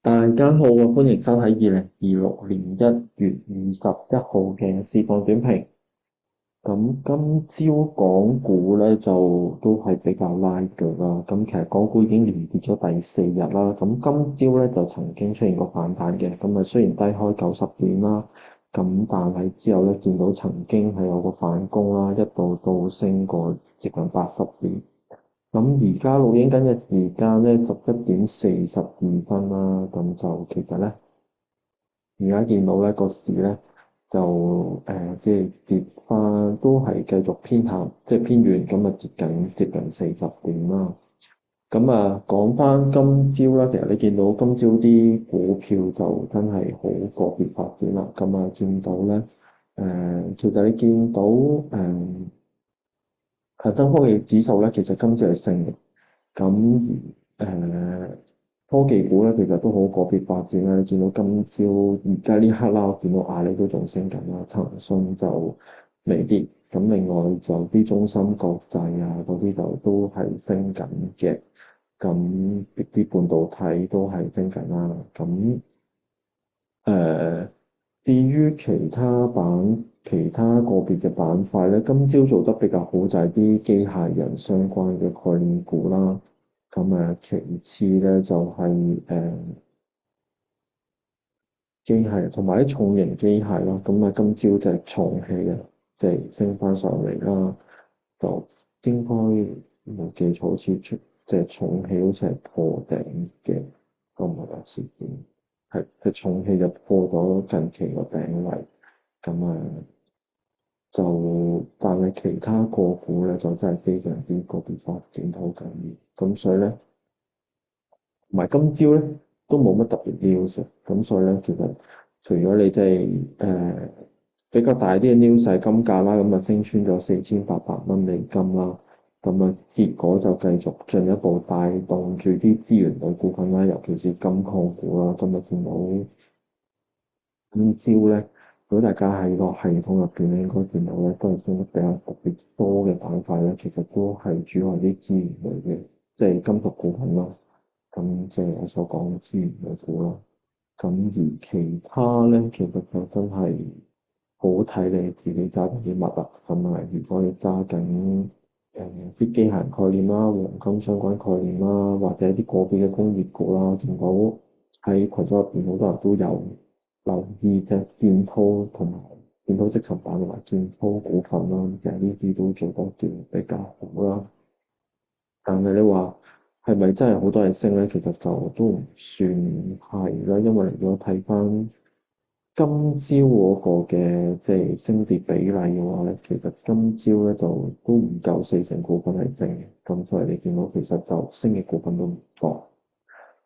大家好啊，歡迎收睇2026年1月21號嘅市況短評。咁今朝港股咧就都係比較拉鋸啦。咁其實港股已經連跌咗第四日啦。咁今朝咧就曾經出現過反彈嘅。咁啊雖然低開90點啦，咁但係之後咧見到曾經係有個反攻啦，一度到升過接近80點。咁而家錄影緊嘅時間咧11點42分啦，咁就其實咧，而家見到咧個市咧就即係跌翻，都係繼續偏淡，即係偏軟，咁啊接近40點啦。咁啊講翻今朝啦，其實你見到今朝啲股票就真係好個別發展啦。咁啊見到咧其實你見到恒生科技指數咧，其實今朝係升嘅。咁科技股咧，其實都好個別發展啦。你見到今朝而家呢刻啦，我見到阿里都仲升緊啦，騰訊就微跌。咁另外就啲中芯國際啊嗰啲就都係升緊嘅。咁啲半導體都係升緊啦。咁至於其他個別嘅板塊咧，今朝做得比較好就係啲機械人相關嘅概念股啦。咁其次咧就係機械同埋啲重型機械啦。咁今朝就係重汽啊，即係升翻上嚟啦。就應該冇記錯，好似即係重汽好似係破頂嘅，都唔係話事件。係重汽就破咗近期個頂位。咁但係其他個股咧就真係非常之個別發展得好緊要。咁所以咧。同埋今朝咧都冇乜特別 news，咁所以咧其實除咗你即係比較大啲嘅 news 係金價啦，咁升穿咗4800蚊美金啦，咁結果就繼續進一步帶動住啲資源類股份啦，尤其是金礦股啦。今日見到今朝咧，如果大家喺個系統入邊咧，應該見到咧都係升得比較特別多嘅板塊咧，其實都係主要係啲資源類嘅，即係金屬股份啦。咁即係我所講嘅資源類股啦。咁而其他咧，其實就真係好睇你自己揸緊啲乜啦。咁如果你揸緊啲機械人概念啦、黃金相關概念啦，或者啲個別嘅工業股啦，見到喺群組入邊好多人都有留意嘅建滔同埋建滔積層板同埋建滔股份啦，其實呢啲都做得叫比較好啦。但係你話係咪真係好多人升咧？其實就都唔算係啦，因為如果睇翻今朝嗰個嘅即係升跌比例嘅話咧，其實今朝咧就都唔夠40成股份係升嘅。咁所以你見到其實就升嘅股份都唔多。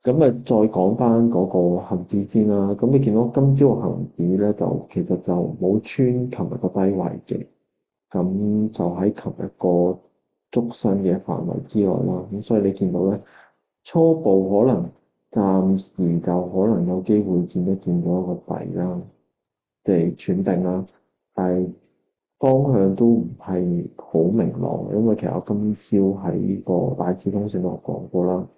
咁再講翻嗰個恆指先啦。咁你見到今朝嘅恆指咧，就其實就冇穿琴日個低位嘅。咁就喺琴日個足身嘅範圍之內啦。咁所以你見到咧，初步可能暫時就可能有機會見到一個底啦，即係喘定啦。但係方向都唔係好明朗，因為其實我今朝喺個大市通訊度講過啦，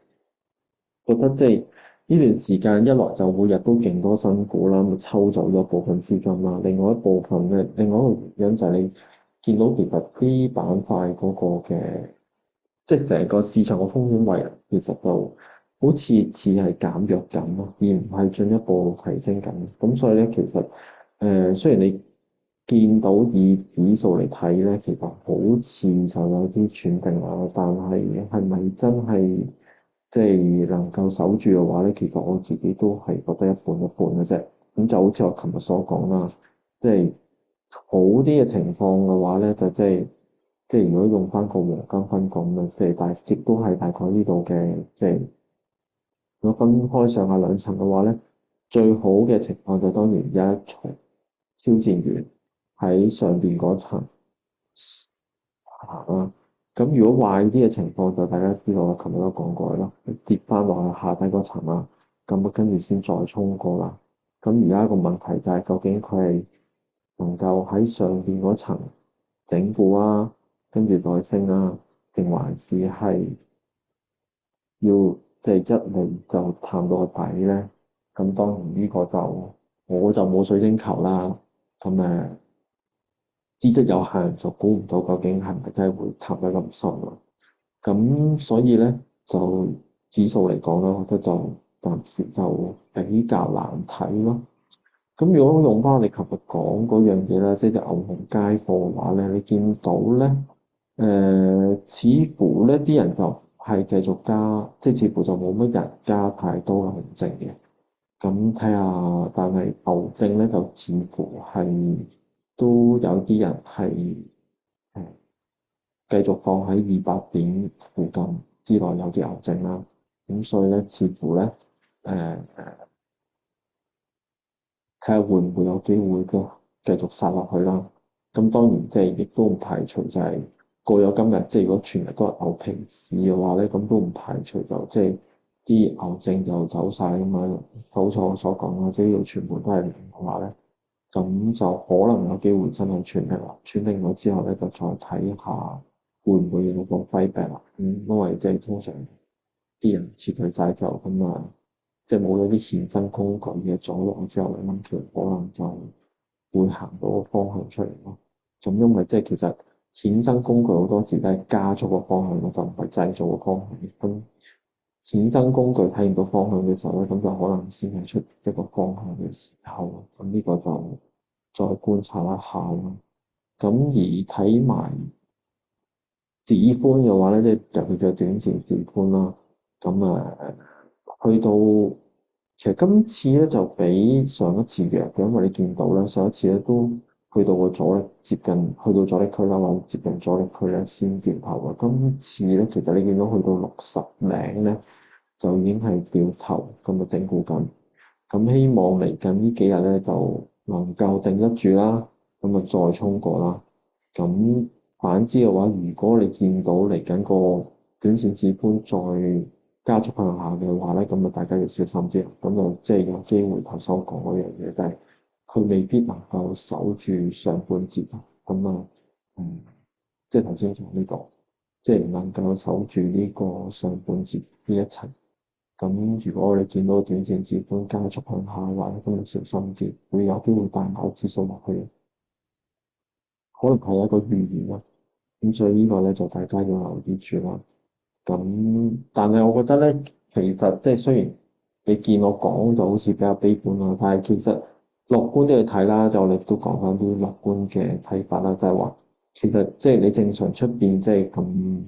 覺得即係呢段時間一來就每日都勁多新股啦，咁抽走咗部分資金啦。另外一部分咧，另外一個原因就係你見到其實啲板塊嗰個嘅，即係成個市場嘅風險位啊，其實就好似係減弱緊咯，而唔係進一步提升緊。咁所以咧，其實雖然你見到以指數嚟睇咧，其實好似就有啲喘定啦，但係係咪真係即係能夠守住嘅話咧？其實我自己都係覺得一半一半嘅啫。咁就好似我琴日所講啦，即係好啲嘅情況嘅話咧，就即係如果用翻個黃金分佈咧，即係亦都係大概呢度嘅，即係如果分開上下兩層嘅話咧，最好嘅情況就當然有一重挑戰完喺上邊嗰層行啦。咁如果壞啲嘅情況就大家知道，我琴日都講過啦，跌翻落去下低嗰層啦，咁跟住先再衝過啦。咁而家個問題就係究竟佢係能夠喺上邊嗰層整固啊，跟住再升啊，定還是係要即係一嚟就探到個底咧？咁當然呢個就我就冇水晶球啦，咁知識有限，就估唔到究竟係咪真係會沉得咁深啊。咁所以咧就指數嚟講咧，我覺得就暫時就比較難睇咯。咁如果用翻我哋琴日講嗰樣嘢咧，即係隻牛熊街貨嘅話咧，你見到咧，似乎咧啲人就係繼續加，即係似乎就冇乜人加太多嘅熊證嘅。咁睇下，但係牛證咧就似乎係都有啲人係誒繼續放喺200點附近之內有啲牛證啦。咁所以咧，似乎咧誒睇下會唔會有機會嘅繼續殺落去啦。咁當然即係亦都唔排除就係過咗今日，即係如果全日都係牛皮市嘅話咧，咁都唔排除就即係啲牛證就走晒咁樣。好似我所講啦，只要全部都係零嘅話咧，咁就可能有機會真係全力啦。全力咗之後咧，就再睇下會唔會有個揮避啦。因為即係通常啲人撤退晒就咁即係冇咗啲衍生工具嘅阻攔之後咧，咁其實可能就會行到個方向出嚟咯。咁因為即係其實衍生工具好多時都係加速個方向咯，就唔係製造個方向。咁衍生工具睇唔到方向嘅時候咧，咁就可能先係出一個方向嘅時候。咁呢個就再觀察一下咯。咁而睇埋指寬嘅話咧，即係尤其是短線指寬啦。咁去到其實今次咧就比上一次弱嘅，因為你見到咧上一次咧都去到個阻力接近，去到阻力區啦，或者接近阻力區咧先掉頭嘅。今次咧其實你見到去到60零咧就已經係掉頭咁啊整固緊。咁希望嚟緊呢幾日咧就能夠定得住啦，咁啊再衝過啦。咁反之嘅話，如果你見到嚟緊個短線指標再加速向下嘅話咧，咁啊大家要小心啲。咁就即係有機會頭先我講嗰樣嘢，就係佢未必能夠守住上半節啊。咁嗯，即係頭先講呢個，即係唔能夠守住呢個上半節呢一層。咁如果我哋見到短線指標加速向下嘅話，咁就小心啲，會有機會大跑指數落去，可能係一個預言啦。咁所以呢個咧就大家要留意住啦。咁但係我覺得咧，其實即係雖然你見我講就好似比較悲觀啦，但係其實樂觀啲去睇啦，就我哋都講翻啲樂觀嘅睇法啦，就係話其實即係你正常出邊即係咁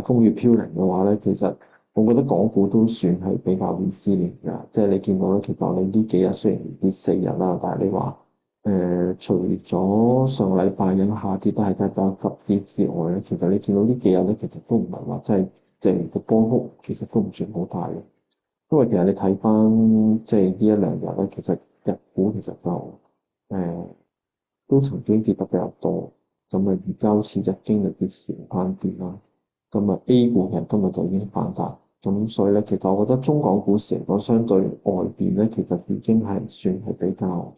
風雨飄零嘅話咧，其實我覺得港股都算係比較 resilient 㗎。即係你見到咧，其實你呢幾日雖然跌4日啦，但係你話除咗上個禮拜有下跌都係得比較急跌之外咧，其實你見到呢幾日咧，其實都唔係話真係即係個波幅其實都唔算好大嘅。因為其實你睇翻即係呢一兩日咧，其實日股其實就都曾經跌得比較多，咁而家好似日經就跌少翻啲啦。咁A 股其實今日就已經反彈，咁所以咧，其實我覺得中港股市嚟講，相對外邊咧，其實已經係算係比較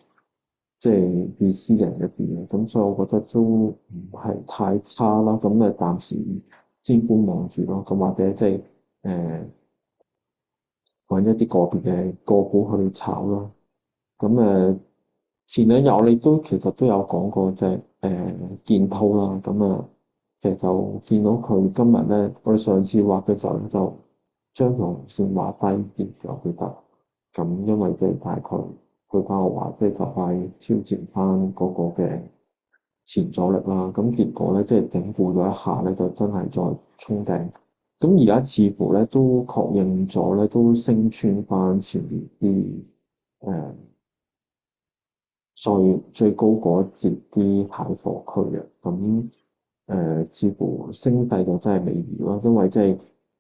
即係自私人一邊嘅，咁所以我覺得都唔係太差啦。咁暫時先觀望住咯，咁或者即係誒揾一啲個別嘅個股去炒咯。咁前兩日我哋都其實都有講過即係建滔啦。其實就見到佢今日咧，我哋上次畫嘅時候咧，就將條紅線畫低啲嘅，我記得。咁因為即係大概佢翻我話，即係就快挑戰翻嗰個嘅前阻力啦。咁結果咧，即係整固咗一下咧，就真係再衝頂。咁而家似乎咧都確認咗咧，都升穿翻前面啲誒最高嗰節啲蟹貨區嘅。咁似乎升勢就真係微妙啦，因為即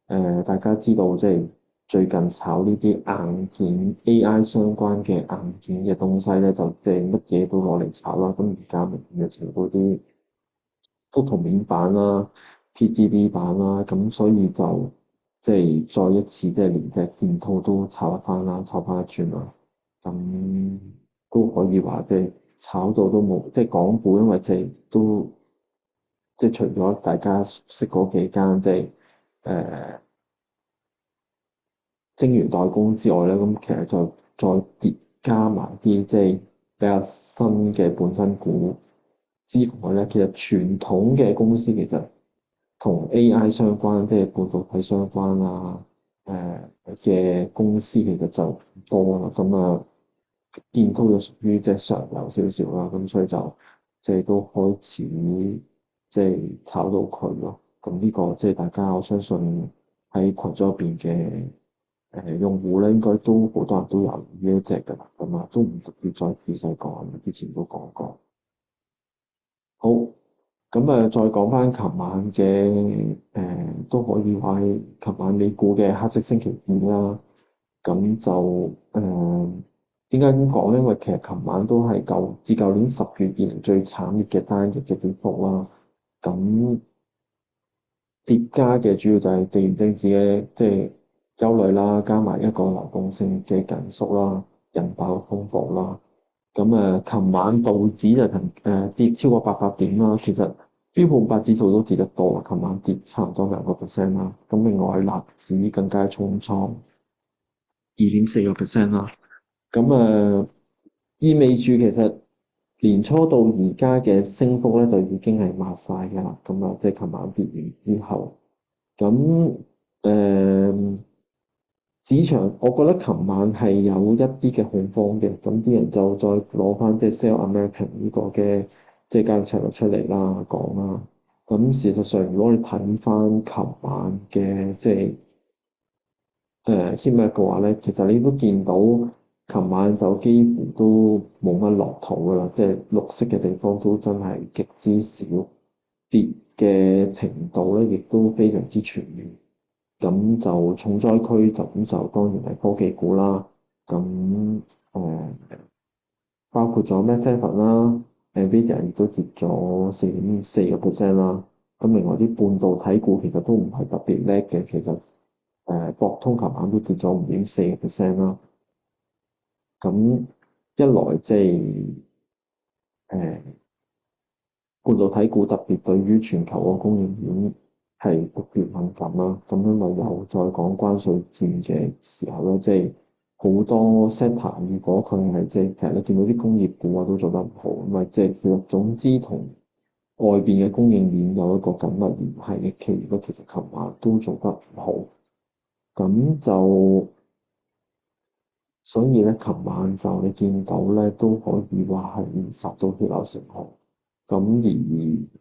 係大家知道即係最近炒呢啲硬件 AI 相關嘅硬件嘅東西咧，就即係乜嘢都攞嚟炒啦。咁而家明顯嘅情況啲覆銅面板啦、PCB 板啦，咁所以就即係再一次即係連隻建滔都炒一翻啦，炒翻一轉啦。咁都可以話即係炒到都冇，即係港股，因為即係都。即係除咗大家熟悉嗰幾間，即係晶圓代工之外咧，咁其實就再疊加埋啲即係比較新嘅本身股之外咧，其實傳統嘅公司其實同 AI 相關，即係半導體相關啊，嘅公司其實就唔多啦。咁啊，建滔就屬於即係上游少少啦，咁所以就即係都開始即係炒到佢咯。咁呢個即係大家我相信喺群組入邊嘅用戶咧，應該都好多人都有呢一隻㗎啦。咁啊，都唔特別再仔細講，之前都講過。好，咁再講翻琴晚嘅都可以話係琴晚美股嘅黑色星期二啦。咁就點解咁講咧？因為其實琴晚都係舊年10月以嚟最慘烈嘅單日嘅跌幅啦。咁疊加嘅主要就係地緣政治嘅即係憂慮啦，加埋一個流動性嘅緊縮啦，引爆風暴啦。咁琴晚道指就跌超過800點啦。其實標普500指數都跌得多啊，琴晚跌差唔多2%啦。咁另外納指更加重創2.4%啦。咁意味住其實年初到而家嘅升幅咧就已經係抹晒㗎啦。咁即係琴晚跌完之後，咁市場我覺得琴晚係有一啲嘅恐慌嘅，咁啲人就再攞翻即係 Sell American 呢個嘅即係交易策略出嚟啦講啦。咁事實上，如果你睇翻琴晚嘅即係heat map 嘅話咧，其實你都見到琴晚就幾乎都冇乜落圖噶啦，即係綠色嘅地方都真係極之少，跌嘅程度咧亦都非常之全面。咁就重災區就當然係科技股啦。咁包括咗 Meta 啦，Nvidia 亦都跌咗4.4%啦。咁另外啲半導體股其實都唔係特別叻嘅，其實博通琴晚都跌咗5.4%啦。咁一來即係誒半導體股特別對於全球個供應鏈係特別敏感啦。咁因為又再講關稅戰嘅時候咧，即係好多 sector 如果佢係即係其實你見到啲工業股啊都做得唔好，因為即係其實總之同外邊嘅供應鏈有一個緊密聯繫嘅企業咧，其實琴晚都做得唔好。咁就所以咧，琴晚就你見到咧，都可以話係受到血流成河。咁而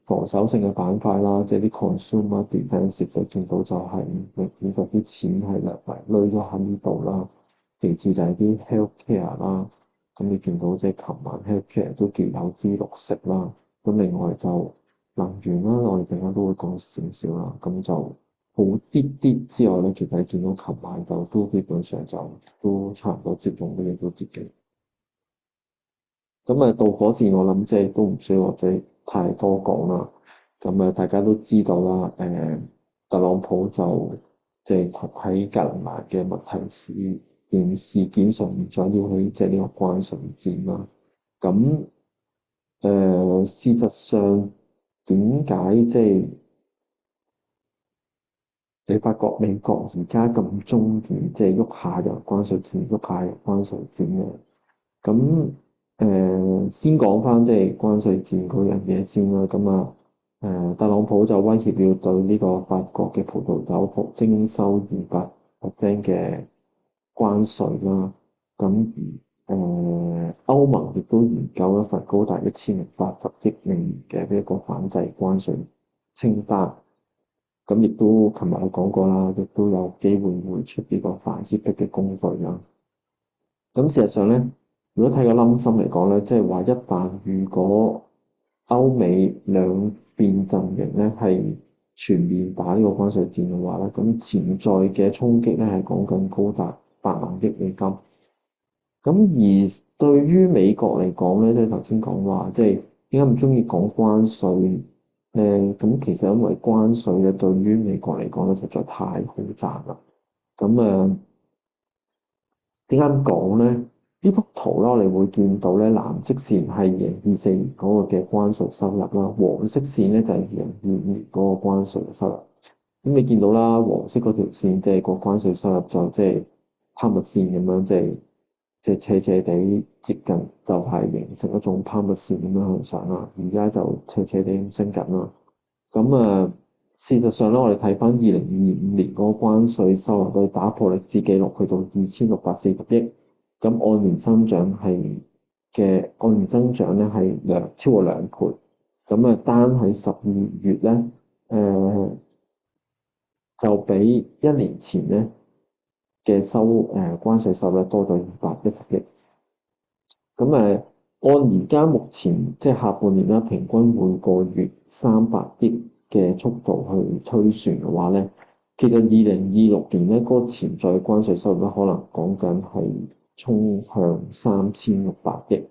防守性嘅板塊啦，即係啲 consumer defensive 你見到就係明顯嗰啲錢係略為累咗喺呢度啦。其次就係啲 healthcare 啦，咁你見到即係琴晚 healthcare 都叫有啲綠色啦。咁另外就能源啦，我哋陣間都會講少少啦。咁就好啲啲之外咧，其實你見到琴晚就都基本上就都差唔多接種嘅嘢都跌嘅。咁導火線我諗即係都唔需要或者太多講啦。咁大家都知道啦。特朗普就即係同喺格林蘭嘅問題事件上面再撩起即係呢個關稅戰啦。咁事實上點解即係你發覺美國而家咁中意即係喐下又關稅戰，喐下又關稅戰嘅？咁先講翻即係關稅戰嗰樣嘢先啦。咁特朗普就威脅要對呢個法國嘅葡萄酒徵收200%嘅關稅啦。咁歐盟亦都研究一份高達1080億美元嘅呢一個反制關稅清單。咁亦都琴日我講過啦，亦都有機會會出呢個反脅迫嘅工具啦。咁事實上咧，如果睇個冧心嚟講咧，即係話一旦如果歐美兩邊陣營咧係全面打呢個關稅戰嘅話咧，咁潛在嘅衝擊咧係講緊高達8萬億美金。咁而對於美國嚟講咧，即係頭先講話，即係點解唔中意講關稅？咁其實因為關稅咧，對於美國嚟講咧，實在太好賺啦。咁點解咁講咧？呢幅圖咧，我哋會見到咧，藍色線係2024年嗰個嘅關稅收入啦，黃色線咧就係2022年嗰個關稅收入。咁你見到啦，黃色嗰條線即係個關稅收入就即係拋物線咁樣，即係斜斜地接近，就係形成一種拋物線咁樣向上啦。而家就斜斜地咁升緊啦。咁啊，事實上咧，我哋睇翻2025年嗰個關稅收入，佢打破歷史紀錄，去到2640億。咁按年增長咧係超過兩倍。咁啊，單喺12月咧，就比一年前咧嘅關稅收入多咗210億。咁按而家目前即係下半年啦，平均每個月300億嘅速度去推算嘅話咧，其實2026年咧嗰個潛在嘅關稅收入咧，可能講緊係衝向3600億。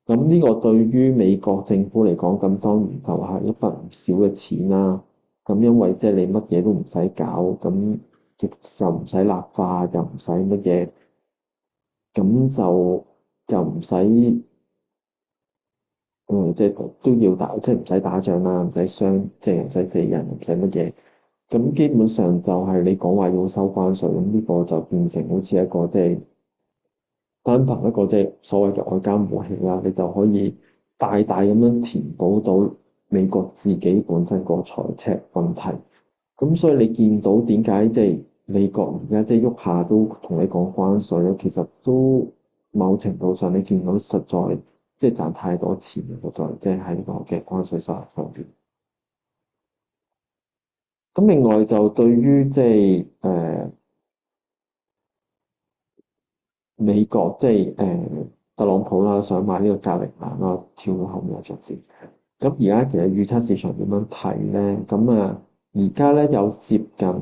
咁呢個對於美國政府嚟講，咁當然就係一筆唔少嘅錢啦。咁因為即係你乜嘢都唔使搞，咁又唔使立法，又唔使乜嘢，咁就又唔使即係都要打，即係唔使打仗啦，唔使傷，即係唔使死人，唔使乜嘢。咁基本上就係你講話要收關稅，咁呢個就變成好似一個即係單憑一個即係所謂嘅外交武器啦，你就可以大大咁樣填補到美國自己本身個財赤問題。咁所以你見到點解即係美國而家即係喐下都同你講關稅咧？其實都某程度上你見到實在即係賺太多錢嘅，實在即係喺個嘅關稅收入方面。咁另外就對於即係美國即係特朗普啦，想買呢個格陵蘭啦，跳到後面一著先。咁而家其實預測市場點樣睇咧？咁而家咧有接近，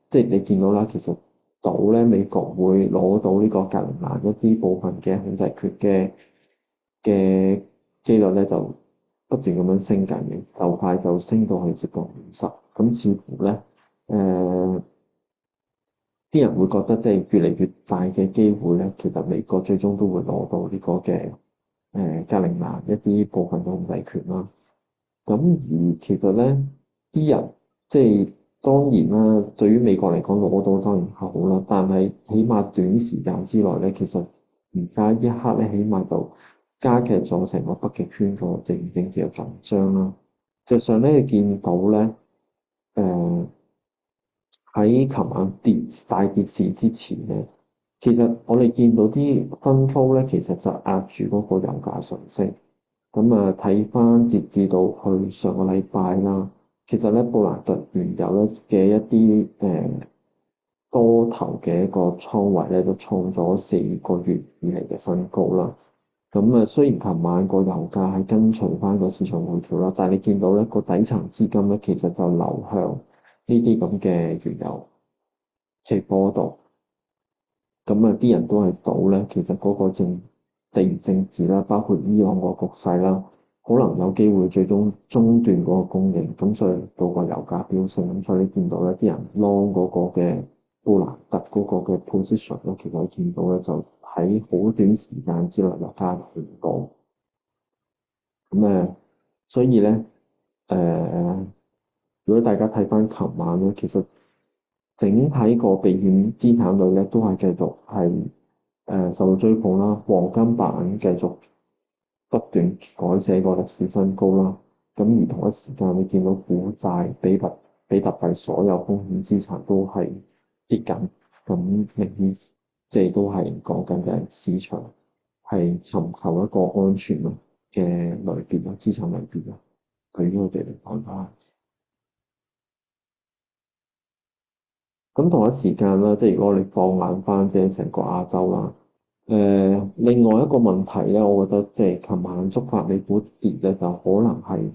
即係你見到啦，其實到咧美國會攞到呢個格陵蘭一啲部分嘅控制權嘅機率咧，就不斷咁樣升緊嘅，就快就升到去接近50。咁似乎咧，啲人會覺得即係越嚟越大嘅機會咧，其實美國最終都會攞到呢個嘅格陵蘭一啲部分嘅控制權啦。咁而其實咧，啲人即係當然啦，對於美國嚟講攞到當然係好啦，但係起碼短時間之內咧，其實而家一刻咧，起碼就加劇咗成個北極圈個政治嘅緊張啦。實際上咧，你見到咧，喺琴晚大跌市之前咧，其實我哋見到啲分佈咧，其實就壓住嗰個油價上升。咁睇翻截至到去上個禮拜啦，其實咧布蘭特原油咧嘅一啲多頭嘅一個倉位咧，都創咗4個月以嚟嘅新高啦。咁雖然琴晚個油價係跟隨翻個市場回調啦，但係你見到咧個底層資金咧，其實就流向呢啲咁嘅原油期貨度。咁啲人都係賭咧，其實嗰個地緣政治啦，包括伊朗個局勢啦，可能有機會最終中斷嗰個供應，咁所以到個油價飆升，咁所以你見到咧啲人 long 嗰個嘅布蘭特嗰個嘅 position 咧，其實我見到咧就喺好短時間之內就加好多。所以咧如果大家睇翻琴晚咧，其實整體個避險資產類咧都係繼續係受到追捧啦，黃金白銀繼續不斷改寫個歷史新高啦。咁而同一時間，你見到股債、比特幣所有風險資產都係跌緊，咁明顯即係都係講緊嘅市場係尋求一個安全嘅類別咯，資產類別咯，對於我哋嚟講啦。咁同一時間啦，即係如果你放眼翻即係成個亞洲啦，另外一個問題咧，我覺得即係琴晚觸發美股跌咧，就可能係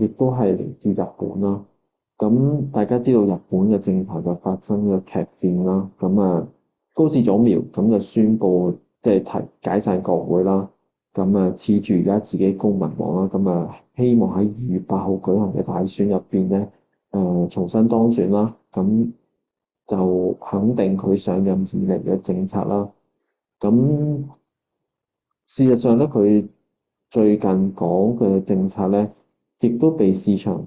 亦都係嚟自日本啦。咁大家知道日本嘅政壇就發生咗劇變啦。咁高市早苗咁就宣布即係解散國會啦。咁恃住而家自己公民黨啦，咁希望喺2月8號舉行嘅大選入邊咧，重新當選啦。咁就肯定佢上任以嚟嘅政策啦。咁事實上咧，佢最近講嘅政策咧，亦都被市場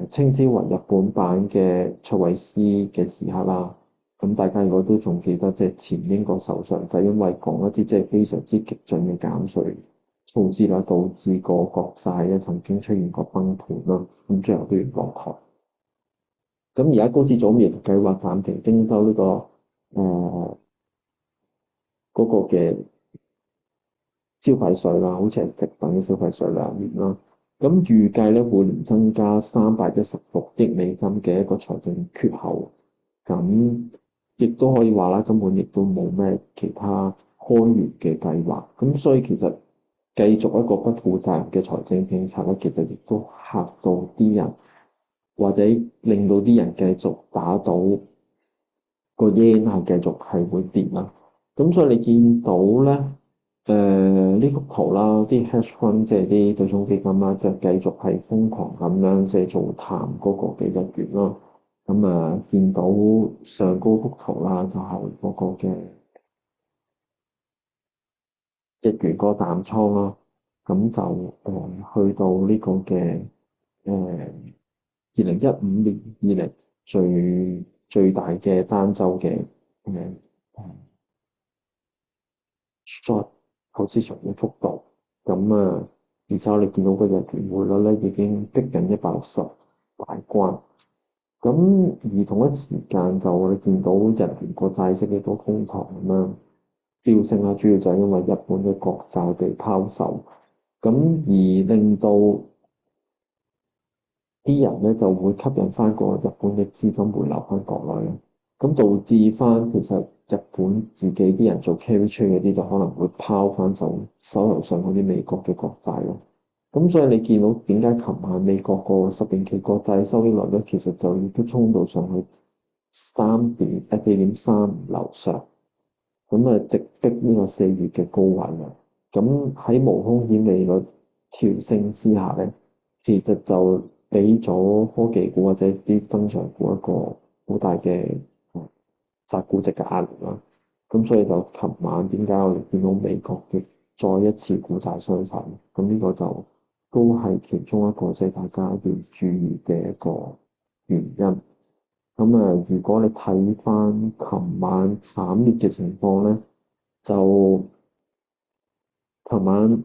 稱之為日本版嘅卓慧思嘅時刻啦。咁大家如果都仲記得，即係前英國首相就因為講一啲即係非常之激進嘅減稅措施啦，導致個國債咧曾經出現過崩盤啦，咁最後都要落台。咁而家高市早苗計劃暫停徵收呢、個嗰、個嘅消費稅啦，好似係食品嘅消費稅2年啦。咁預計咧每年增加316億美金嘅一個財政缺口。咁亦都可以話啦，根本亦都冇咩其他開源嘅計劃。咁所以其實繼續一個不負責任嘅財政政策咧，其實亦都嚇到啲人，或者令到啲人繼續打到個 yen 係繼續係會跌啦。咁所以你見到咧，呢幅圖啦，啲 hedge fund 即係啲對沖基金啦，就繼續係瘋狂咁樣即係做淡嗰個嘅日元啦。咁見到上高幅圖啦，就係嗰個嘅日元個淡倉啦。咁就去到呢個嘅2015年以嚟最大嘅單週嘅誒 short 投資場嘅幅度。咁而且你見到個日元匯率咧已經逼近160大關。咁而同一時間就我哋見到日元個債息亦都瘋狂咁樣飆升啦，主要就係因為日本嘅國債被拋售，咁而令到啲人咧就會吸引翻個日本嘅資金回流翻國內，咁導致翻其實日本自己啲人做 carry trade 嗰啲就可能會拋翻手頭上嗰啲美國嘅國債咯。咁所以你見到點解琴晚美國個10年期國債收益率咧，其實就已經衝到上去4.35樓上，咁直逼呢個4月嘅高位啦。咁喺無風險利率調升之下咧，其實就俾咗科技股或者啲增長股一個好大嘅殺估值嘅壓力啦。咁所以就琴晚點解我哋見到美國嘅再一次股債雙殺？咁呢個就都係其中一個即係大家要注意嘅一個原因。咁如果你睇翻琴晚慘烈嘅情況咧，就琴晚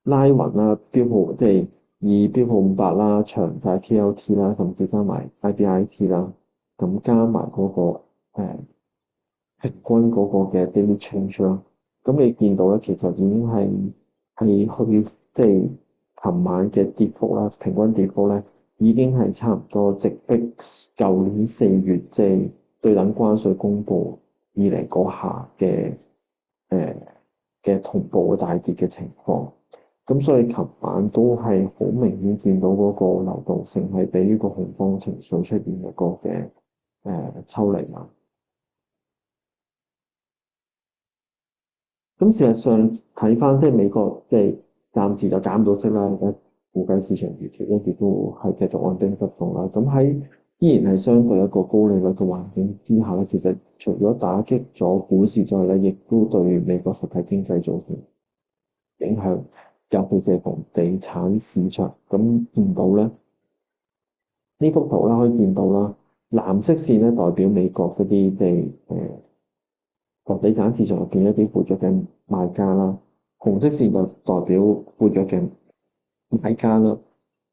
拉勻啦，標普即係以標普500啦、長債 TLT 啦，甚至加埋 IBIT 啦，咁加埋嗰個平均嗰個嘅 daily change 啦，咁你見到咧，其實已經係去即係琴晚嘅跌幅啦，平均跌幅咧已經係差唔多直逼舊年4月即係對等關稅公佈以嚟嗰下嘅同步嘅大跌嘅情況。咁所以琴晚都係好明顯見到嗰個流動性係俾呢個恐慌情緒出現一個嘅抽離啦。咁事實上睇翻，即係美國即係暫時就減到息啦，而家估計市場預期跟住都係繼續按兵不動啦。咁喺依然係相對一個高利率嘅環境之下咧，其實除咗打擊咗股市之外咧，亦都對美國實體經濟造成影響，尤其是房地產市場。咁見到咧呢幅圖啦，可以見到啦，藍色線咧代表美國嗰啲即係房地產市場入邊一啲活躍嘅賣家啦，紅色線就代表活躍嘅買家啦。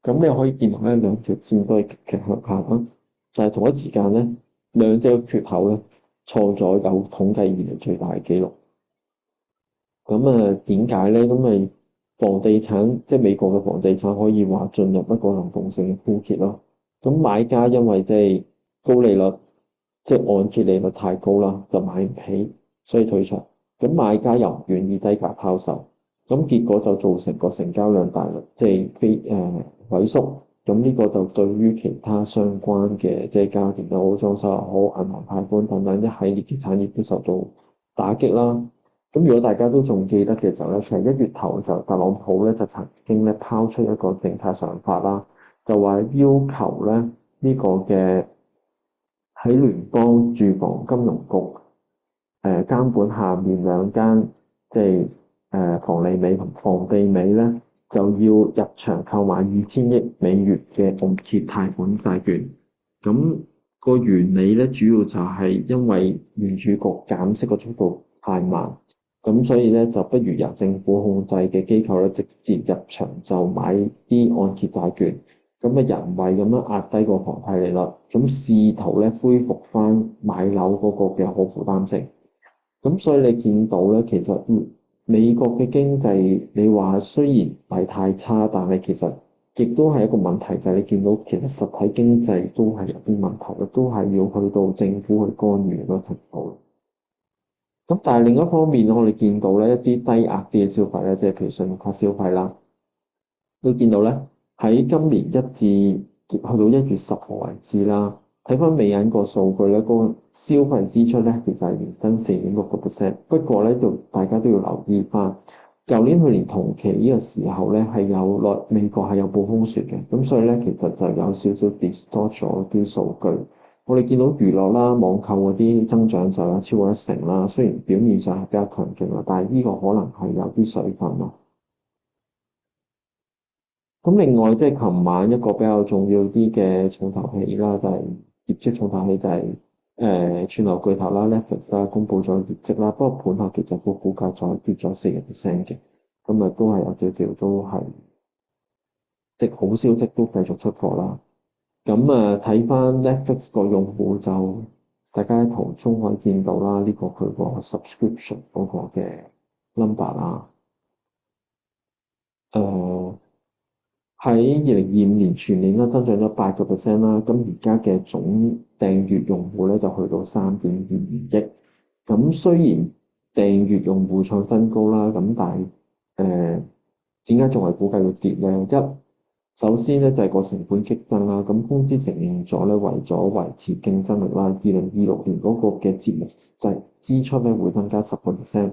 咁你可以見到咧，兩條線都係極其向下啦，就係同一時間咧，兩者嘅缺口咧創咗有統計以嚟最大嘅紀錄。咁點解咧？咁咪房地產即係美國嘅房地產可以話進入一個流動性嘅枯竭咯。咁買家因為即係高利率，即係按揭利率太高啦，就買唔起，所以退場。咁買家又唔願意低價拋售，咁結果就造成個成交量大量即係萎縮。咁呢個就對於其他相關嘅即係家電又好、裝修又好、銀行貸款等等一系列嘅產業都受到打擊啦。咁如果大家都仲記得嘅時候咧，其實1月頭就特朗普咧就曾經咧拋出一個政策想法啦，就話要求咧呢個嘅喺聯邦住房金融局監管下面兩間即係房利美同房地美咧，就要入場購買2000億美元嘅按揭貸款債券。咁個原理咧，主要就係因為聯儲局減息個速度太慢，咁所以咧就不如由政府控制嘅機構咧直接入場就買啲按揭債券，咁啊人為咁樣壓低個房貸利率，咁試圖咧恢復翻買樓嗰個嘅可負擔性。咁所以你見到咧，其實美國嘅經濟，你話雖然唔係太差，但係其實亦都係一個問題，就係你見到其實實體經濟都係有啲問題，都係要去到政府去干預嗰個程度。咁但係另一方面，我哋見到咧一啲低壓啲嘅消費咧，即係譬如信用卡消費啦。都見到咧，喺今年去到1月10號為止啦，睇翻美銀個數據咧，個消費支出咧其實係年增4.6%。不過咧，大家都要留意翻，舊年去年同期呢個時候咧係美國係有暴風雪嘅，咁所以咧其實就有少少 distort 咗啲數據。我哋見到娛樂啦、網購嗰啲增長就有超過1成啦，雖然表面上係比較強勁啦，但係呢個可能係有啲水分咯。咁另外，即係琴晚一個比較重要啲嘅重頭戲啦，就係業績重頭戲就係串流巨頭啦，Netflix 啦，公布咗業績啦。不過盤後其實個股價再跌咗4%嘅，咁啊都係有少少都係即係好消息都繼續出貨啦。咁啊睇翻 Netflix 個用戶就大家喺圖中可以見到啦，呢個佢個 subscription 嗰個嘅 number 啦，誒、喺2025年全年咧增長咗8%啦，咁而家嘅總訂閱用戶咧就去到3.22億。咁雖然訂閱用戶創新高啦，咁但係點解仲係估計要跌咧？首先咧就係個成本激增啦，咁公司承認咗咧為咗維持競爭力啦，2026年嗰個嘅節目製支出咧會增加10%。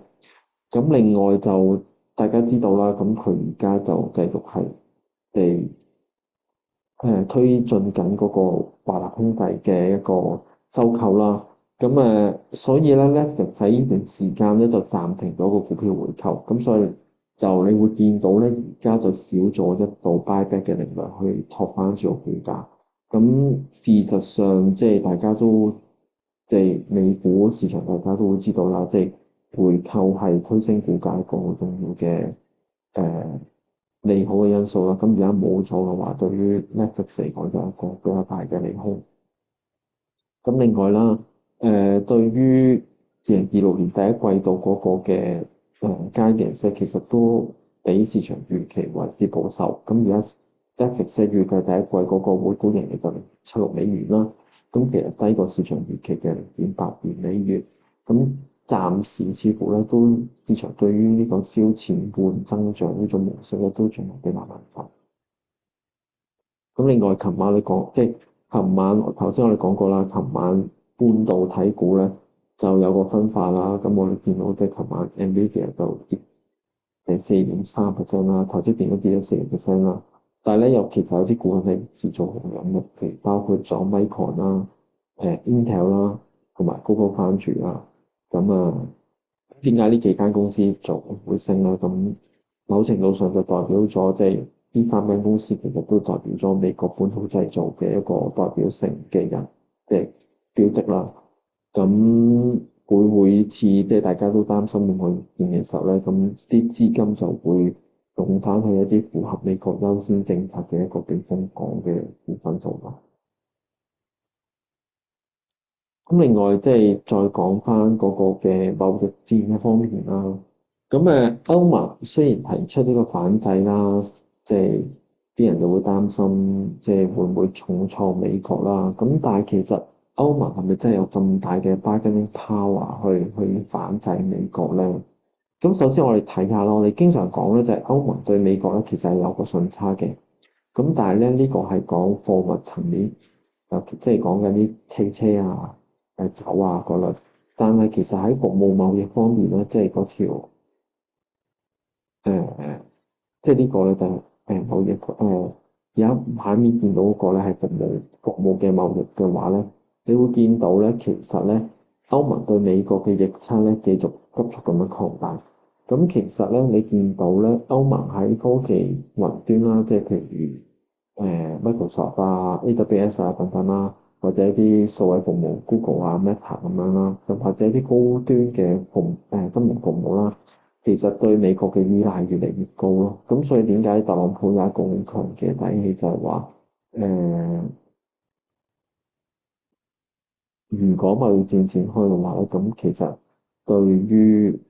咁另外就大家知道啦，咁佢而家就繼續係地推進緊嗰個華納兄弟嘅一個收購啦。咁所以咧 Netflix 喺呢段時間咧就暫停咗個股票回購，咁所以就你會見到咧而家就少咗一度 buyback 嘅力量去托翻住個股價。咁事實上即係大家都即係美股市場大家都會知道啦，即係回購係推升股價一個好重要嘅利好嘅因素啦，咁而家冇咗嘅話，對於 Netflix 嚟講就係一個比較大嘅利空。咁另外啦，對於2026年第一季度嗰個嘅guidance其實都比市場預期為之保守。咁而家 Netflix 預計第一季嗰個每股盈利就0.76美元啦，咁其實低過市場預期嘅0.82美元。咁暫時似乎咧都市場對於呢個燒錢換增長呢種模式咧都仲係比較難受。咁另外，琴晚你講即係琴晚頭先我哋講過啦，琴晚半導體股咧就有個分化啦。咁我哋見到即係琴晚 Nvidia 就跌4.3%啦，台積電都跌咗4%啦。但係咧又其實有啲股係持續紅緊嘅，譬如包括咗 Micron 啦、Intel 啦，同埋 GlobalFoundries 啦。咁點解呢幾間公司就會升咧？咁某程度上就代表咗，即係呢三間公司其實都代表咗美國本土製造嘅一個代表性嘅人，即係標的啦。咁每次即係大家都擔心會唔會見嘅時候咧，咁啲資金就會用翻去一啲符合美國優先政策嘅一個避風港嘅股份做啦。咁另外即係再講翻嗰個嘅貿易戰嘅方面啦。咁歐盟雖然提出呢個反制啦，即係啲人就會擔心，即係會唔會重創美國啦？咁但係其實歐盟係咪真係有咁大嘅 bargaining power 去反制美國咧？咁首先我哋睇下咯，我哋經常講咧就係歐盟對美國咧其實係有個順差嘅。咁但係咧呢個係講貨物層面，即係講緊啲汽車啊、酒啊嗰類。但係其實喺服務貿易方面咧，即係嗰條即係呢個咧就係貿易而家畫面見到嗰個咧係服務嘅貿易嘅話咧，你會見到咧其實咧歐盟對美國嘅逆差咧繼續急速咁樣擴大。咁其實咧你見到咧歐盟喺科技雲端啦，即係譬如Microsoft 啊、AWS 啊等等啦，或者啲數位服務 Google 啊、Meta 咁樣啦，咁或者啲高端嘅金融服務啦，其實對美國嘅依賴越嚟越高咯。咁所以點解特朗普有一個好強嘅底氣就係話，如果貿易戰展開嘅話咧，咁其實對於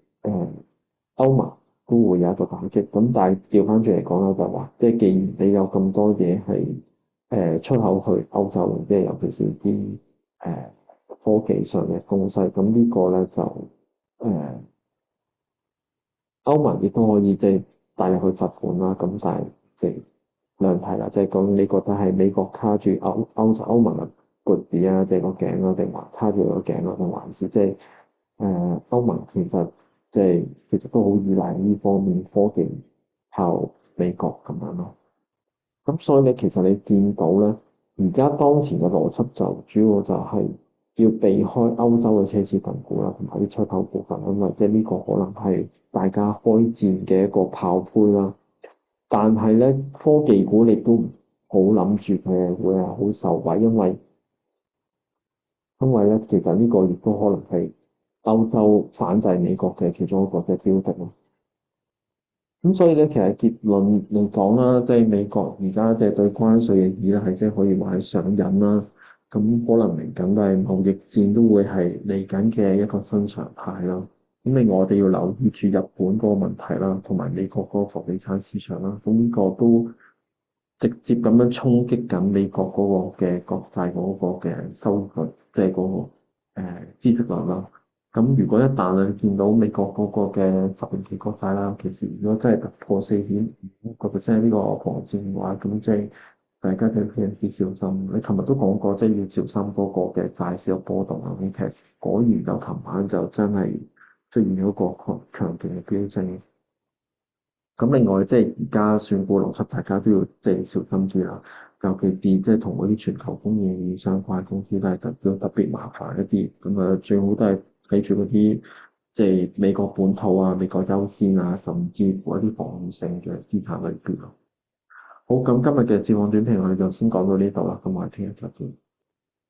歐盟都會有一個打擊。咁但係調翻轉嚟講咧，就係話，即係既然你有咁多嘢係出口去歐洲，即係尤其是啲科技上嘅東西，咁呢個咧就歐盟亦都可以即係帶入去集管啦。咁但係即係兩題啦，即係講你覺得係美國卡住歐盟嘅脖子啊，即係個頸啊，定還卡住個頸啊，定還是即係歐盟其實都好依賴呢方面科技靠美國咁樣咯。咁所以咧，其實你見到咧，而家當前嘅邏輯就主要就係要避開歐洲嘅奢侈品股啦，同埋啲出口部分，因為即係呢個可能係大家開戰嘅一個炮灰啦。但係咧，科技股你都唔好諗住佢係會係好受惠，因為咧，其實呢個亦都可能係歐洲反制美國嘅其中一個嘅標的咯。咁所以咧，其實結論嚟講啦，即係美國而家即係對關稅嘅依賴，即係可以話係上癮啦。咁可能嚟緊都係貿易戰都會係嚟緊嘅一個新常態啦。咁另外我哋要留意住日本嗰個問題啦，同埋美國嗰個房地產市場啦。咁呢個都直接咁樣衝擊緊美國嗰個嘅國債嗰個嘅收率，即係嗰個孳息率啦。咁如果一旦你見到美國嗰個嘅十年期國債啦，其實如果真係突破4.5%呢個防線嘅話，咁即係大家都非常之小心。你琴日都講過，即係要小心嗰個嘅債市嘅波動啊。咁其實果然就琴晚就真係出現咗個強勁嘅飆升。咁另外即係而家選股邏輯，大家都要即係小心啲啦。尤其是即係同嗰啲全球供應鏈相關公司都係特別麻煩一啲。咁啊，最好都係睇住嗰啲即係美國本土啊、美國優先啊，甚至乎一啲防禦性嘅資產類別咯。好，咁今日嘅節目短評我哋就先講到呢度啦。咁我哋聽日再見。